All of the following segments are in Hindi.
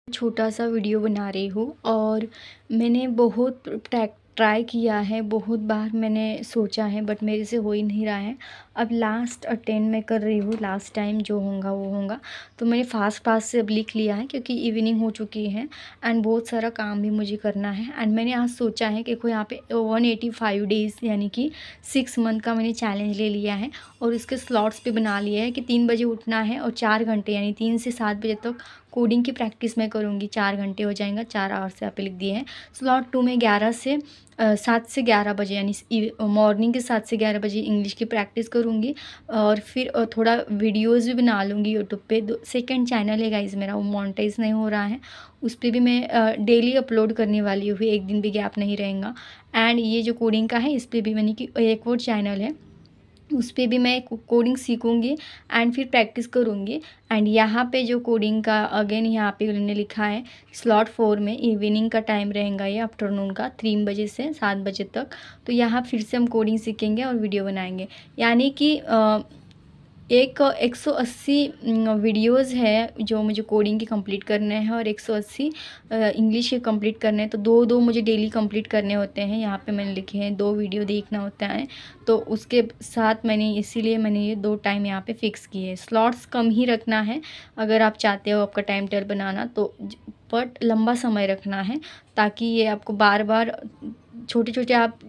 छोटा सा वीडियो बना रही हूँ और मैंने बहुत ट्राई किया है, बहुत बार मैंने सोचा है बट मेरे से हो ही नहीं रहा है। अब लास्ट अटेम्प्ट मैं कर रही हूँ, लास्ट टाइम जो होगा वो होगा। तो मैंने फास्ट फास्ट से अब लिख लिया है क्योंकि इवनिंग हो चुकी है एंड बहुत सारा काम भी मुझे करना है। एंड मैंने आज सोचा है कि कोई यहाँ पे 185 डेज़ यानी कि 6 मंथ का मैंने चैलेंज ले लिया है और इसके स्लॉट्स पे बना लिया है कि 3 बजे उठना है और 4 घंटे यानी 3 से 7 बजे तक कोडिंग की प्रैक्टिस मैं करूँगी। 4 घंटे हो जाएगा, 4 आवर्स यहाँ पे लिख दिए हैं। स्लॉट 2 में 11 से 7 से 11 बजे यानी मॉर्निंग के 7 से 11 बजे इंग्लिश की प्रैक्टिस करूँगी और फिर थोड़ा वीडियोज़ भी बना लूँगी यूट्यूब पे। सेकंड चैनल है गाइज़ मेरा, वो मोनेटाइज़ नहीं हो रहा है। उस पे भी मैं डेली अपलोड करने वाली हूँ, एक दिन भी गैप नहीं रहेगा। एंड ये जो कोडिंग का है इस पे भी यानी कि एक और चैनल है, उस पे भी मैं कोडिंग सीखूँगी एंड फिर प्रैक्टिस करूँगी। एंड यहाँ पे जो कोडिंग का अगेन यहाँ पे उन्होंने लिखा है स्लॉट 4 में इवनिंग का टाइम रहेगा, ये आफ्टरनून का 3 बजे से 7 बजे तक। तो यहाँ फिर से हम कोडिंग सीखेंगे और वीडियो बनाएंगे, यानी कि एक 180 वीडियोज़ है जो मुझे कोडिंग के कंप्लीट करने हैं और 180 इंग्लिश के कंप्लीट करने हैं। तो दो दो मुझे डेली कंप्लीट करने होते हैं। यहाँ पे मैंने लिखे हैं 2 वीडियो देखना होता है, तो उसके साथ मैंने इसीलिए मैंने ये 2 टाइम यहाँ पे फ़िक्स किए हैं। स्लॉट्स कम ही रखना है अगर आप चाहते हो आपका टाइम टेबल बनाना, तो बट लंबा समय रखना है ताकि ये आपको बार बार छोटे छोटे आप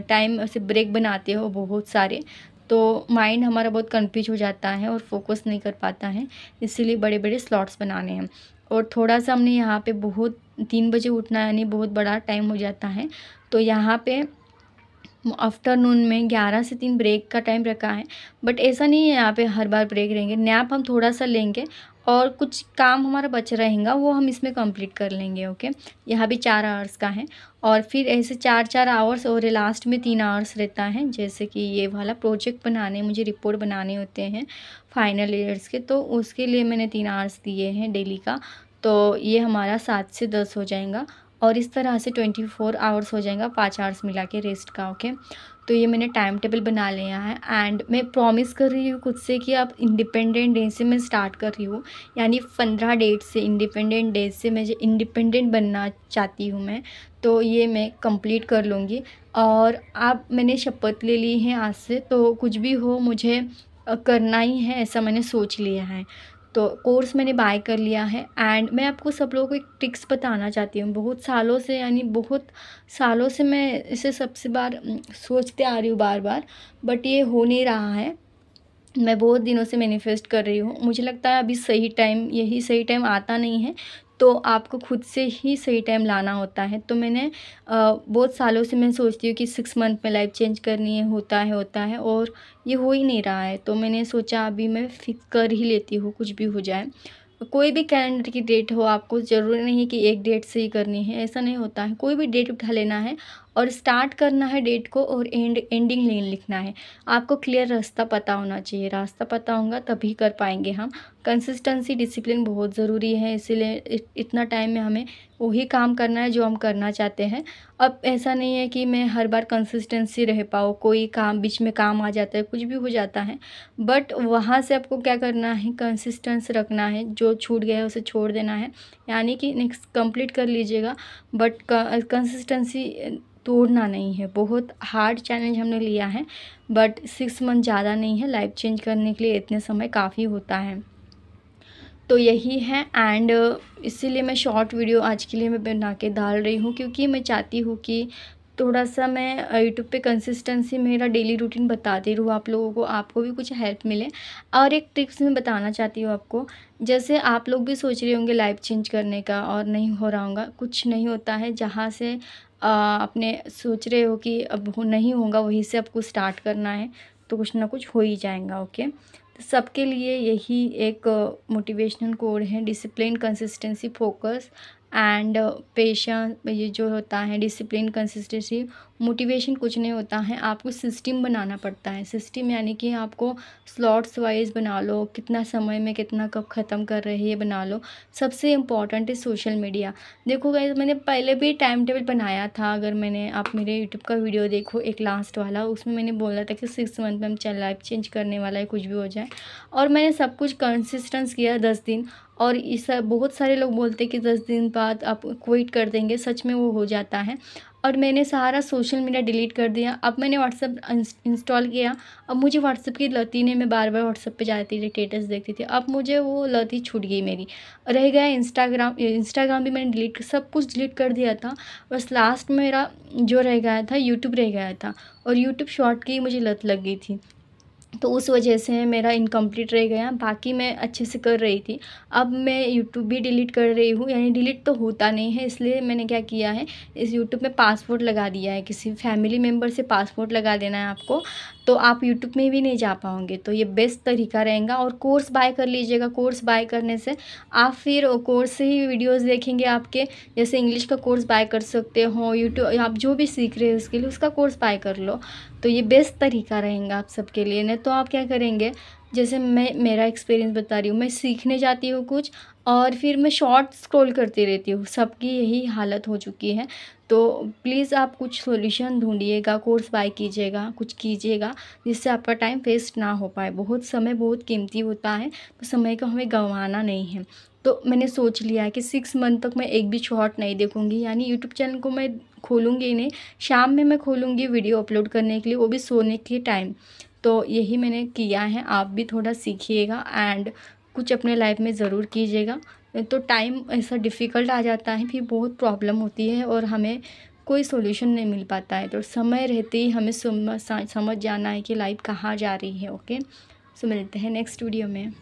टाइम से ब्रेक बनाते हो बहुत सारे, तो माइंड हमारा बहुत कंफ्यूज हो जाता है और फोकस नहीं कर पाता है। इसीलिए बड़े बड़े स्लॉट्स बनाने हैं। और थोड़ा सा हमने यहाँ पे बहुत 3 बजे उठना यानी बहुत बड़ा टाइम हो जाता है, तो यहाँ पे आफ्टरनून में 11 से 3 ब्रेक का टाइम रखा है। बट ऐसा नहीं है यहाँ पे हर बार ब्रेक रहेंगे, नैप हम थोड़ा सा लेंगे और कुछ काम हमारा बच रहेगा वो हम इसमें कंप्लीट कर लेंगे। ओके, यहाँ भी 4 आवर्स का है और फिर ऐसे 4-4 आवर्स और लास्ट में 3 आवर्स रहता है। जैसे कि ये वाला प्रोजेक्ट बनाने, मुझे रिपोर्ट बनाने होते हैं फाइनल ईयर्स के, तो उसके लिए मैंने 3 आवर्स दिए हैं डेली का। तो ये हमारा 7 से 10 हो जाएगा और इस तरह से 24 आवर्स हो जाएगा, 5 आवर्स मिला के रेस्ट का। ओके, तो ये मैंने टाइम टेबल बना लिया है एंड मैं प्रॉमिस कर रही हूँ खुद से कि अब इंडिपेंडेंट डे से मैं स्टार्ट कर रही हूँ, यानी 15 डेट से इंडिपेंडेंट डे से मैं इंडिपेंडेंट बनना चाहती हूँ मैं, तो ये मैं कंप्लीट कर लूँगी। और अब मैंने शपथ ले ली है आज से, तो कुछ भी हो मुझे करना ही है, ऐसा मैंने सोच लिया है। तो कोर्स मैंने बाय कर लिया है एंड मैं आपको सब लोगों को एक ट्रिक्स बताना चाहती हूँ। बहुत सालों से यानी बहुत सालों से मैं इसे सबसे बार सोचते आ रही हूँ बार बार, बट ये हो नहीं रहा है। मैं बहुत दिनों से मैनिफेस्ट कर रही हूँ, मुझे लगता है अभी सही टाइम, यही सही टाइम आता नहीं है, तो आपको खुद से ही सही टाइम लाना होता है। तो मैंने बहुत सालों से मैं सोचती हूँ कि 6 मंथ में लाइफ चेंज करनी है, होता है और ये हो ही नहीं रहा है। तो मैंने सोचा अभी मैं फिक्स कर ही लेती हूँ, कुछ भी हो जाए। कोई भी कैलेंडर की डेट हो, आपको ज़रूरी नहीं है कि एक डेट से ही करनी है, ऐसा नहीं होता है। कोई भी डेट उठा लेना है और स्टार्ट करना है डेट को और एंडिंग नहीं लिखना है। आपको क्लियर रास्ता पता होना चाहिए, रास्ता पता होगा तभी कर पाएंगे हम। कंसिस्टेंसी डिसिप्लिन बहुत ज़रूरी है, इसीलिए इतना टाइम में हमें वही काम करना है जो हम करना चाहते हैं। अब ऐसा नहीं है कि मैं हर बार कंसिस्टेंसी रह पाऊँ, कोई काम बीच में काम आ जाता है, कुछ भी हो जाता है, बट वहाँ से आपको क्या करना है, कंसिस्टेंस रखना है। जो छूट गया है उसे छोड़ देना है, यानी कि नेक्स्ट कंप्लीट कर लीजिएगा बट कंसिस्टेंसी तोड़ना नहीं है। बहुत हार्ड चैलेंज हमने लिया है बट 6 मंथ ज़्यादा नहीं है, लाइफ चेंज करने के लिए इतने समय काफ़ी होता है। तो यही है एंड इसीलिए मैं शॉर्ट वीडियो आज के लिए मैं बना के डाल रही हूँ, क्योंकि मैं चाहती हूँ कि थोड़ा सा मैं यूट्यूब पे कंसिस्टेंसी मेरा डेली रूटीन बताती रहूँ आप लोगों को, आपको भी कुछ हेल्प मिले। और एक ट्रिक्स मैं बताना चाहती हूँ आपको, जैसे आप लोग भी सोच रहे होंगे लाइफ चेंज करने का और नहीं हो रहा होगा, कुछ नहीं होता है। जहाँ से अपने सोच रहे हो कि अब नहीं होगा वहीं से आपको स्टार्ट करना है, तो कुछ ना कुछ हो ही जाएगा। ओके, तो सबके लिए यही एक मोटिवेशनल कोड है, discipline, consistency, focus and patience. ये जो होता है डिसिप्लिन, कंसिस्टेंसी, मोटिवेशन कुछ नहीं होता है, आपको सिस्टम बनाना पड़ता है। सिस्टम यानी कि आपको स्लॉट्स वाइज बना लो, कितना समय में कितना कब ख़त्म कर रहे हैं ये बना लो। सबसे इम्पॉर्टेंट है सोशल मीडिया। देखो गाइस, मैंने पहले भी टाइम टेबल बनाया था, अगर मैंने आप मेरे यूट्यूब का वीडियो देखो एक लास्ट वाला, उसमें मैंने बोला था कि 6 मंथ में हम लाइफ चेंज करने वाला है, कुछ भी हो जाए। और मैंने सब कुछ कंसिस्टेंस किया 10 दिन और इस बहुत सारे लोग बोलते हैं कि 10 दिन बाद आप क्विट कर देंगे, सच में वो हो जाता है। और मैंने सारा सोशल मीडिया डिलीट कर दिया। अब मैंने व्हाट्सएप इंस्टॉल किया। अब मुझे व्हाट्सएप की लत ही नहीं, मैं बार-बार व्हाट्सएप पे जाती थी, स्टेटस देखती थी। अब मुझे वो लत ही छूट गई मेरी। रह गया इंस्टाग्राम, इंस्टाग्राम भी मैंने डिलीट, सब कुछ डिलीट कर दिया था। बस लास्ट में मेरा जो रह गया था, यूट्यूब रह गया था, और यूट्यूब शॉर्ट की मुझे लत लग गई थी। तो उस वजह से मेरा इनकम्प्लीट रह गया, बाकी मैं अच्छे से कर रही थी। अब मैं यूट्यूब भी डिलीट कर रही हूँ, यानी डिलीट तो होता नहीं है, इसलिए मैंने क्या किया है, इस यूट्यूब में पासवर्ड लगा दिया है। किसी फैमिली मेम्बर से पासवर्ड लगा देना है आपको, तो आप यूट्यूब में भी नहीं जा पाओगे। तो ये बेस्ट तरीका रहेगा। और कोर्स बाय कर लीजिएगा। कोर्स बाय करने से आप फिर कोर्स से ही वीडियोज़ देखेंगे आपके। जैसे इंग्लिश का कोर्स बाय कर सकते हो, यूट्यूब आप जो भी सीख रहे हो उसके लिए उसका कोर्स बाय कर लो। तो ये बेस्ट तरीका रहेगा आप सबके लिए। नहीं तो आप क्या करेंगे, जैसे मैं मेरा एक्सपीरियंस बता रही हूँ, मैं सीखने जाती हूँ कुछ और फिर मैं शॉर्ट स्क्रॉल करती रहती हूँ। सबकी यही हालत हो चुकी है। तो प्लीज़ आप कुछ सॉल्यूशन ढूँढिएगा, कोर्स बाय कीजिएगा, कुछ कीजिएगा जिससे आपका टाइम वेस्ट ना हो पाए। बहुत समय बहुत कीमती होता है, तो समय को हमें गँवाना नहीं है। तो मैंने सोच लिया है कि 6 मंथ तक मैं एक भी शॉर्ट नहीं देखूँगी, यानी यूट्यूब चैनल को मैं खोलूँगी ही नहीं। शाम में मैं खोलूँगी वीडियो अपलोड करने के लिए, वो भी सोने के टाइम। तो यही मैंने किया है। आप भी थोड़ा सीखिएगा एंड कुछ अपने लाइफ में ज़रूर कीजिएगा। तो टाइम ऐसा डिफ़िकल्ट आ जाता है, फिर बहुत प्रॉब्लम होती है और हमें कोई सॉल्यूशन नहीं मिल पाता है। तो समय रहते ही हमें समझ जाना है कि लाइफ कहाँ जा रही है। ओके, सो मिलते हैं नेक्स्ट वीडियो में।